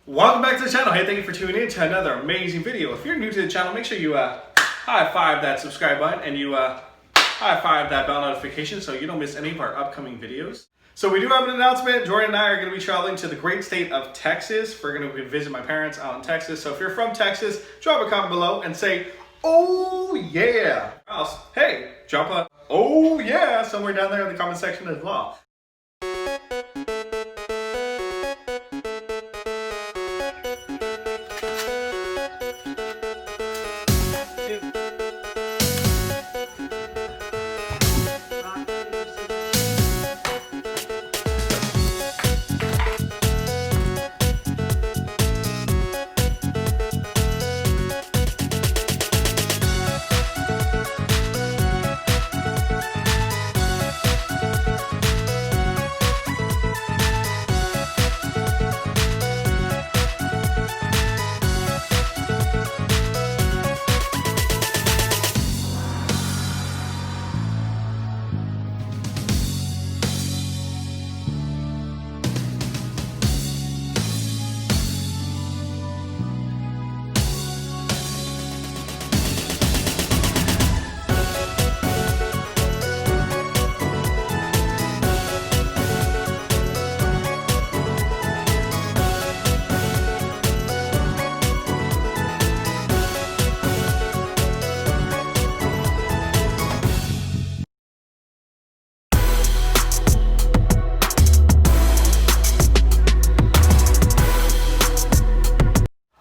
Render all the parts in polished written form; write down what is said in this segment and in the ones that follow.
Welcome back to the channel. Hey, thank you for tuning in to another amazing video. If you're new to the channel, make sure you high five that subscribe button and you high five that bell notification so you don't miss any of our upcoming videos. So we do have an announcement. Jordan and I are going to be traveling to the great state of Texas. We're going to visit my parents out in Texas. So if you're from Texas, drop a comment below and say, "Oh yeah." Else, hey, drop a "oh yeah" somewhere down there in the comment section as well.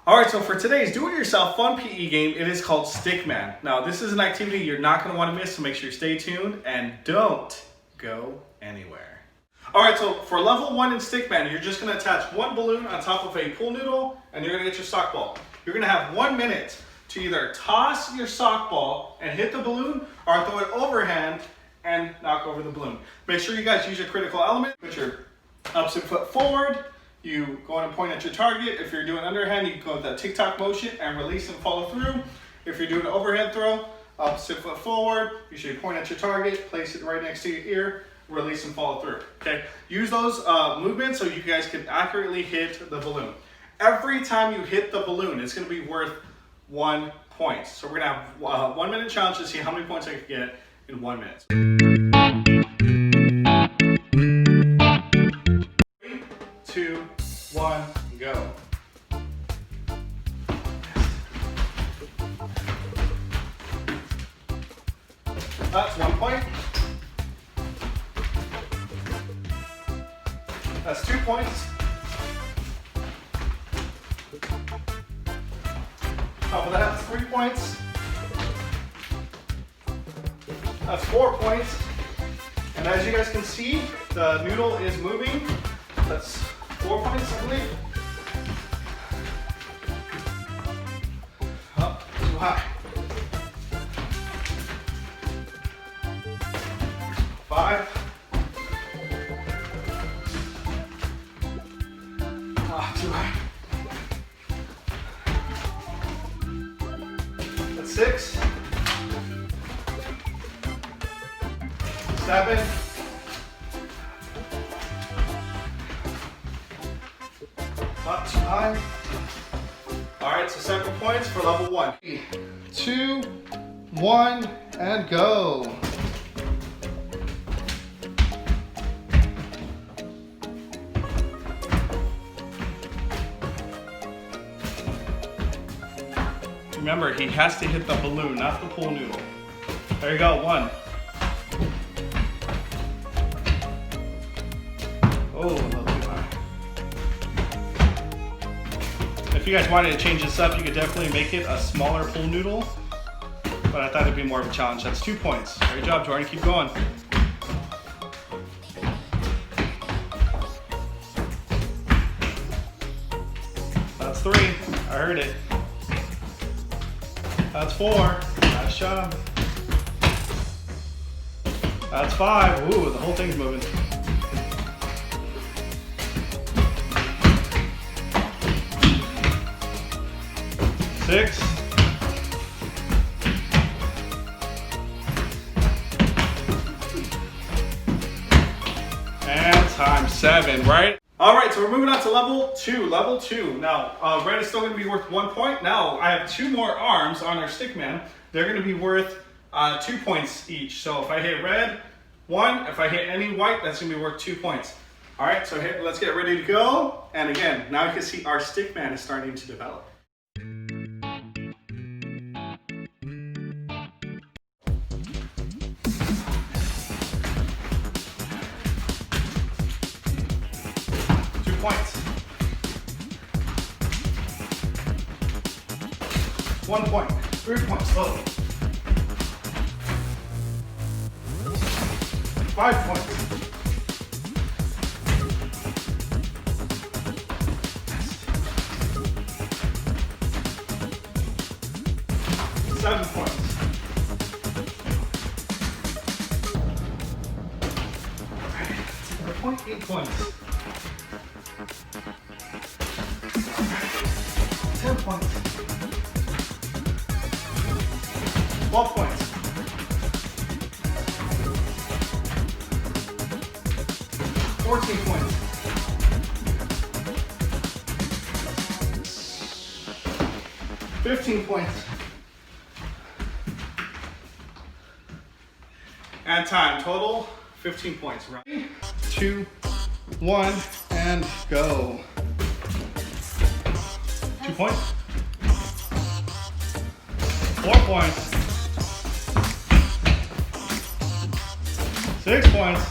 Alright, so for today's do-it-yourself fun PE game, it is called Stickman. Now, this is an activity you're not going to want to miss, so make sure you stay tuned and don't go anywhere. Alright, so for level 1 in Stickman, you're just going to attach one balloon on top of a pool noodle, and you're going to get your sock ball. You're going to have 1 minute to either toss your sock ball and hit the balloon, or throw it overhand and knock over the balloon. Make sure you guys use your critical element. Put your opposite foot forward. You go and point at your target. If you're doing underhand, you can go with that TikTok motion and release and follow through. If you're doing an overhead throw, opposite foot forward, you should point at your target, place it right next to your ear, release and follow through. Okay, use those movements so you guys can accurately hit the balloon. Every time you hit the balloon, it's going to be worth 1 point. So we're going to have 1 minute challenge to see how many points I can get in 1 minute. 3, 2, 1, go. That's 1 point. That's 2 points. Top of that, that's 3 points. That's 4 points. And as you guys can see, the noodle is moving. That's 4 points, I believe. Up, too high. 5. Too high. That's 6. 7. Not too high. Alright, so 7 points for level 1. 3, 2, 1, and go. Remember, he has to hit the balloon, not the pool noodle. There you go, 1. Oh, a little too high. If you guys wanted to change this up, you could definitely make it a smaller pool noodle. But I thought it'd be more of a challenge. That's 2 points. Great job, Jordan. Keep going. That's 3. I heard it. That's 4. Nice job. That's 5. Ooh, the whole thing's moving. 6. And times 7, right? All right, so we're moving on to level 2. Level 2. Now, red is still going to be worth 1 point. Now, I have 2 more arms on our stick man. They're going to be worth 2 points each. So if I hit red, 1. If I hit any white, that's going to be worth 2 points. All right, so let's get ready to go. And again, now you can see our stick man is starting to develop. Points. 1 point. 3 points. Slowly. 5 points. 7 points. 8 points. 10 points. 12 points. 14 points. 15 points. And time. Total 15 points. Ready? 2, 1, and go. 2 points. 4 points. 6 points.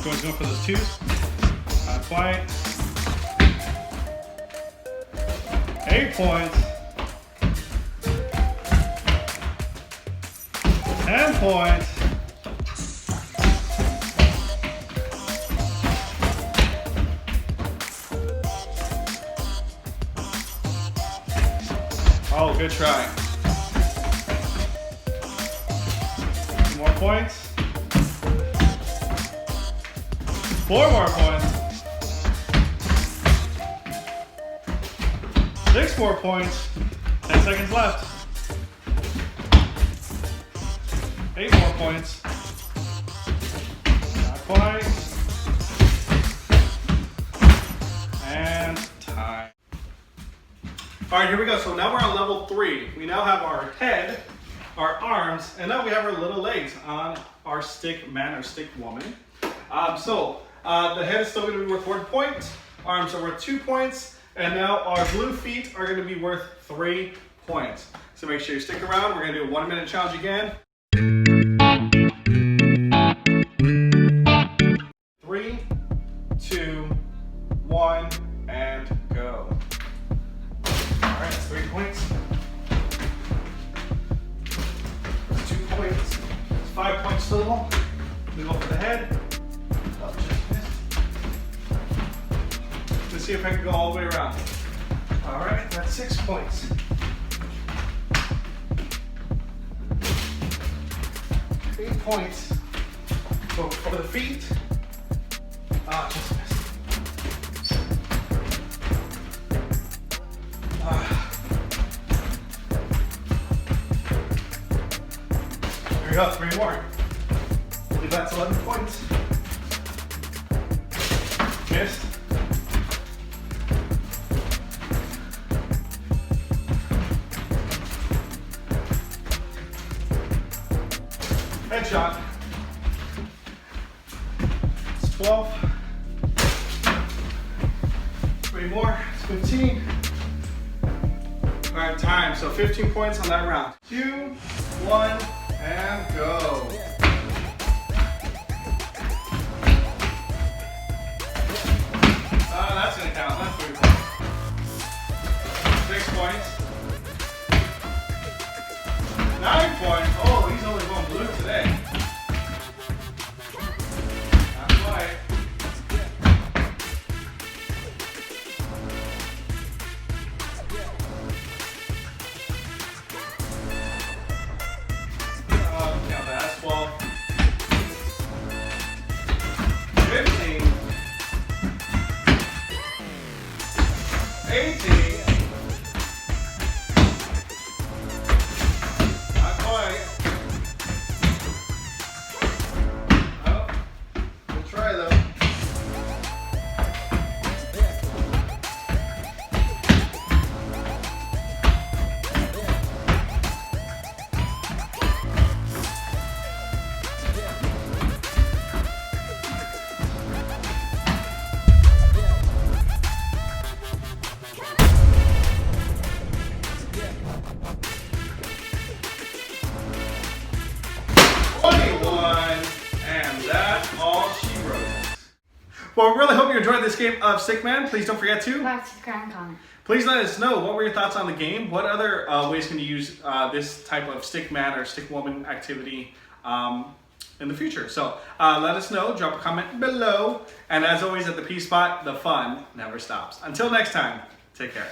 Going for those 2s. Not quite. 8 points. 10 points. 2 good try. 2 more points. 4 more points. 6 more points. 10 seconds left. 8 more points. Not quite. And time. All right, here we go. So now we're on level 3. We now have our head, our arms, and now we have our little legs on our stick man or stick woman. The head is still going to be worth 1 point. Arms are worth 2 points. And now our blue feet are going to be worth 3 points. So make sure you stick around. We're going to do a 1-minute challenge again. 3, 2, 1, and go. All right, 3 points. 2 points. 5 points total. We go for the head. Oh, just missed. Let's see if I can go all the way around. All right, that's 6 points. 8 points. Go for the feet. Ah, just missed. There we go, 3 more. I believe that's 11 points. Missed. Headshot. It's 12. 3 more. It's 15. All right, time. So 15 points on that round. 2, 1, and go. That's gonna count. That's 3 points. 6 points. 9 points. Oh, he's only going blue today. Not quite. Count that. That's 12. 15. 18. Well, really hope you enjoyed this game of Stickman. Please don't forget to like, subscribe, and comment. Please let us know, what were your thoughts on the game? What other ways can you use this type of Stickman or Stickwoman activity in the future? So let us know, drop a comment below. And as always at the P Spot, the fun never stops. Until next time, take care.